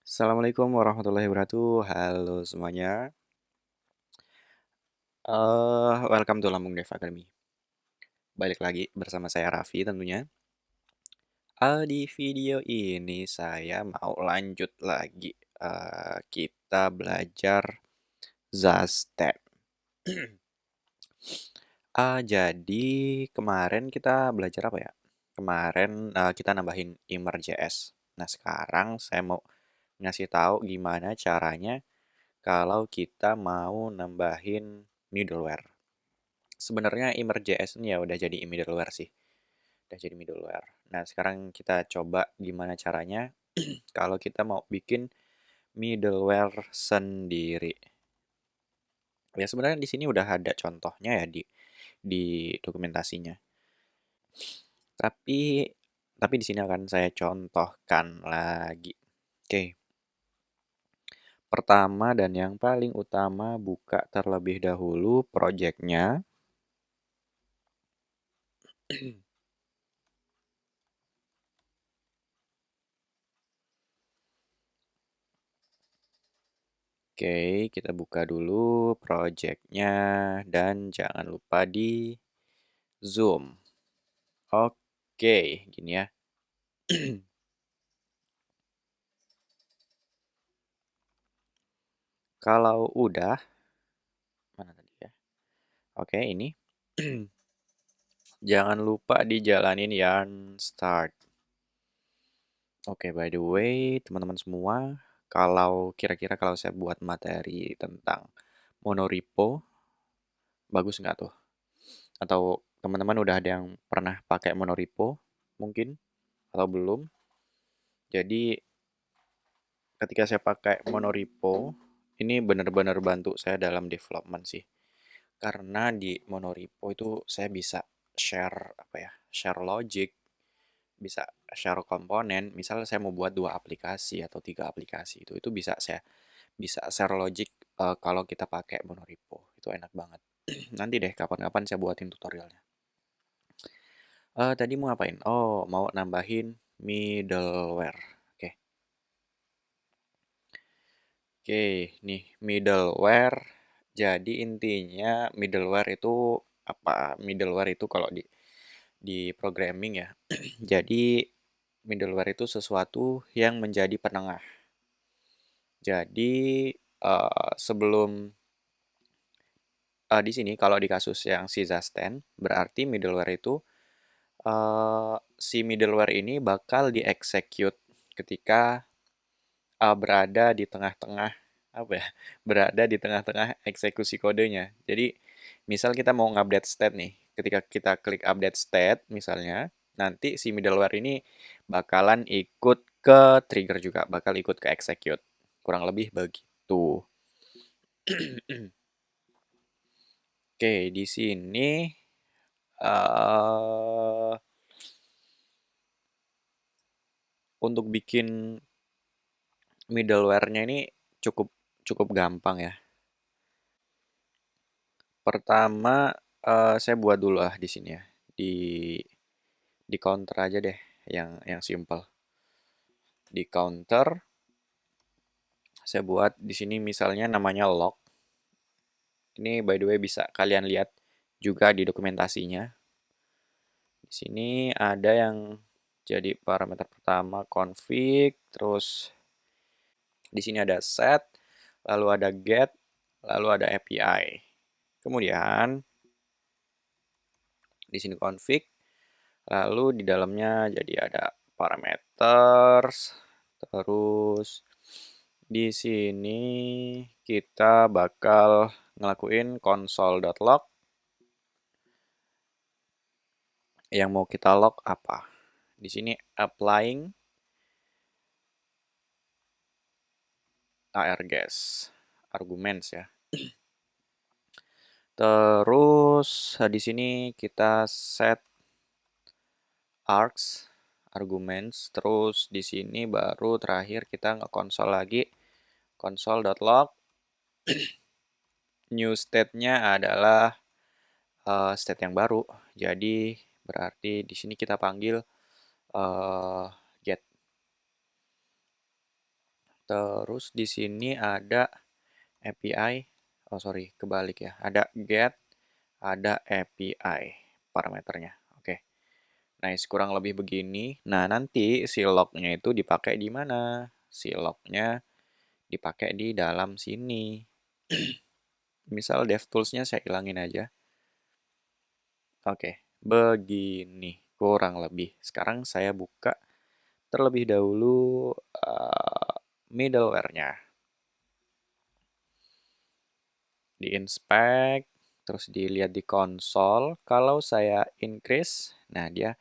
Assalamualaikum warahmatullahi wabarakatuh. Halo semuanya. Welcome to Lampung Dev Academy. Balik lagi bersama saya Raffi tentunya. Di video ini saya mau lanjut lagi. Kita belajar Zasten. Jadi kemarin kita belajar apa ya? Kemarin kita nambahin Immer.js. Nah sekarang saya mau ngasih tahu gimana caranya kalau kita mau nambahin middleware. Sebenarnya Immer.js ini ya udah jadi middleware sih. Udah jadi middleware. Nah, sekarang kita coba gimana caranya kalau kita mau bikin middleware sendiri. Ya sebenarnya di sini udah ada contohnya ya di dokumentasinya. Tapi di sini akan saya contohkan lagi. Oke. Pertama dan yang paling utama buka terlebih dahulu projectnya. Oke, kita buka dulu projectnya dan jangan lupa di zoom. Oke, gini ya. Kalau udah, mana tadi ya? Oke, ini. Jangan lupa dijalanin yarn start. Oke, by the way, teman-teman semua, kalau kira-kira kalau saya buat materi tentang monorepo, bagus nggak tuh? Atau teman-teman udah ada yang pernah pakai monorepo mungkin atau belum? Jadi ketika saya pakai monorepo, ini benar-benar bantu saya dalam development sih. Karena di monorepo itu saya bisa share apa ya? Share logic, bisa share komponen. Misal saya mau buat 2 aplikasi atau 3 aplikasi itu bisa saya bisa share logic kalau kita pakai monorepo. Itu enak banget. Nanti deh kapan-kapan saya buatin tutorialnya. Tadi mau ngapain? Oh, mau nambahin middleware. Oke. Oke, nih middleware. Jadi intinya middleware itu apa? Middleware itu kalau di programming ya. Jadi middleware itu sesuatu yang menjadi penengah. Jadi sebelum di sini kalau di kasus yang si Zasten berarti middleware itu si middleware ini bakal dieksekut ketika berada di tengah-tengah apa ya berada di tengah-tengah eksekusi kodenya. Jadi misal kita mau ngupdate state nih, ketika kita klik update state misalnya, nanti si middleware ini bakalan ikut ke trigger juga, bakal ikut ke execute, kurang lebih begitu. Oke, di sini uh, untuk bikin middleware-nya ini cukup cukup gampang ya. Pertama, saya buat dulu di sini ya. Di counter aja deh, yang simple. Di counter, saya buat di sini misalnya namanya log. Ini by the way bisa kalian lihat juga di dokumentasinya. Di sini ada yang jadi parameter pertama config, terus di sini ada set, lalu ada get, lalu ada API. Kemudian di sini config, lalu di dalamnya jadi ada parameters, terus di sini kita bakal ngelakuin console.log. Yang mau kita log apa? Di sini applying args arguments ya. Terus di sini kita set args arguments, terus di sini baru terakhir kita nge-console lagi console.log. New state-nya adalah state yang baru. Jadi berarti di sini kita panggil get. Terus di sini ada API, oh sorry, kebalik ya. Ada get, ada API parameternya. Oke. Nice, kurang lebih begini. Nah, nanti si lognya itu dipakai di mana? Si lognya dipakai di dalam sini. Misal DevTools-nya saya hilangin aja. Oke, begini kurang lebih. Sekarang saya buka terlebih dahulu middleware-nya. Di-inspect, terus dilihat di konsol. Kalau saya increase, nah dia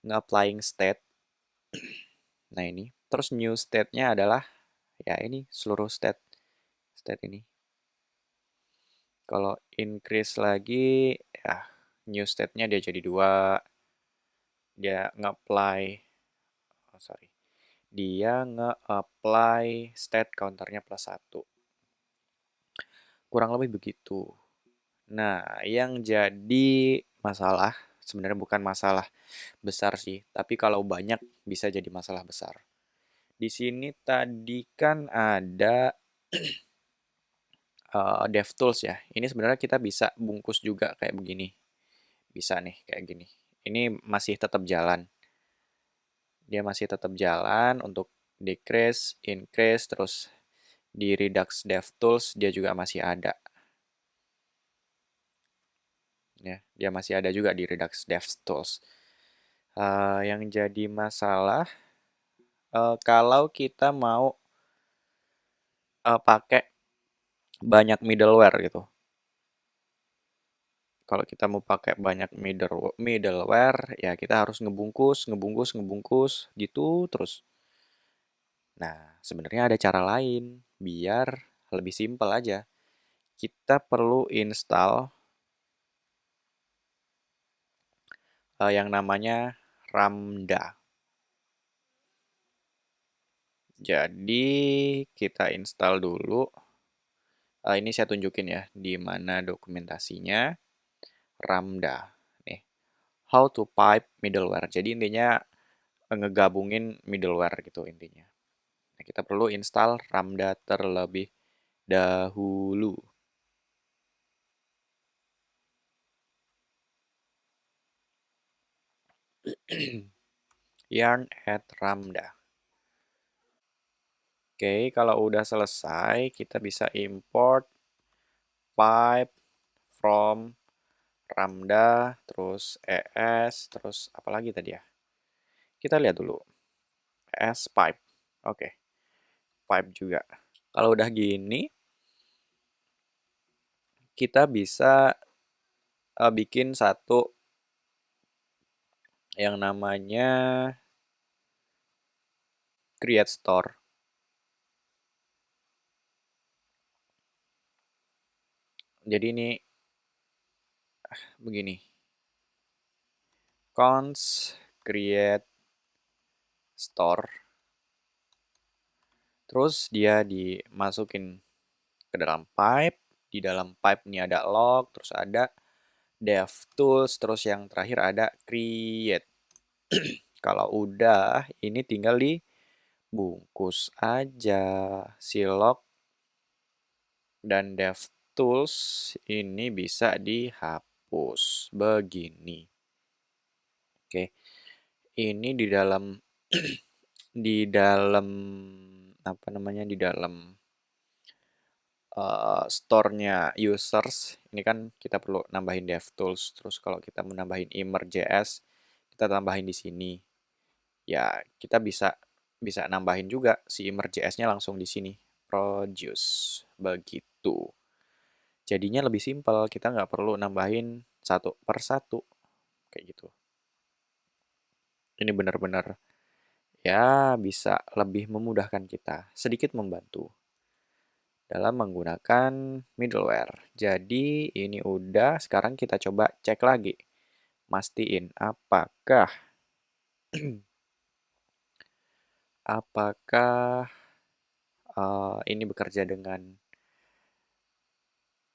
nge-applying state. Nah ini, terus new state-nya adalah, ya ini seluruh state ini. Kalau increase lagi, ya new state-nya dia jadi 2. Dia nge-apply, oh sorry, dia nge-apply state counternya +1. Kurang lebih begitu. Nah, yang jadi masalah, sebenarnya bukan masalah besar sih, tapi kalau banyak bisa jadi masalah besar. Di sini tadi kan ada DevTools ya. Ini sebenarnya kita bisa bungkus juga kayak begini. Bisa nih kayak gini. Ini masih tetap jalan. Dia masih tetap jalan untuk decrease, increase, terus di Redux DevTools dia juga masih ada. Ya, dia masih ada juga di Redux DevTools. Yang jadi masalah kalau kita mau pakai banyak middleware gitu. Kalau kita mau pakai banyak middleware, ya kita harus ngebungkus gitu terus. Nah, sebenarnya ada cara lain biar lebih simpel aja. Kita perlu install yang namanya Ramda. Jadi kita install dulu. Ini saya tunjukin ya di mana dokumentasinya. Ramda. Nih, how to pipe middleware. Jadi intinya ngegabungin middleware gitu intinya. Nah, kita perlu install Ramda terlebih dahulu. Yarn at Ramda. Oke, kalau udah selesai, kita bisa import pipe from Ramda, terus ES, terus apa lagi tadi ya? Kita lihat dulu. ES pipe. Oke, pipe juga. Kalau udah gini, kita bisa bikin satu yang namanya create store. Jadi ini begini. Const create store. Terus dia dimasukin ke dalam pipe. Di dalam pipe ini ada log, terus ada DevTools, terus yang terakhir ada create. Kalau udah, ini tinggal dibungkus aja si log dan DevTools ini bisa dihapus begini. Oke, ini di dalam di dalam apa namanya di dalam store-nya users. Ini kan kita perlu nambahin DevTools. Terus kalau kita mau nambahin Immer.js, kita tambahin di sini. Ya, kita bisa bisa nambahin juga si Immer.js-nya langsung di sini. Produce. Begitu. Jadinya lebih simpel. Kita nggak perlu nambahin satu per satu. Kayak gitu. Ini benar-benar ya bisa lebih memudahkan kita. Sedikit membantu dalam menggunakan middleware. Jadi ini udah, sekarang kita coba cek lagi. Mastiin apakah apakah ini bekerja dengan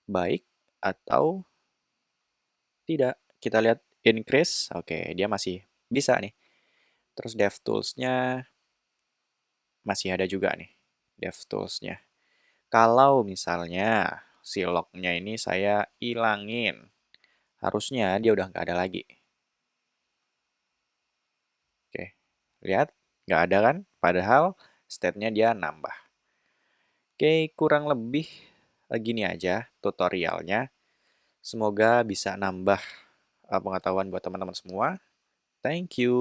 baik atau tidak. Kita lihat increase, oke dia masih bisa nih. Terus DevTools-nya masih ada juga nih. DevTools-nya. Kalau misalnya si log-nya ini saya ilangin, harusnya dia udah nggak ada lagi. Oke, lihat? Nggak ada kan? Padahal state-nya dia nambah. Oke, kurang lebih gini aja tutorialnya. Semoga bisa nambah pengetahuan buat teman-teman semua. Thank you.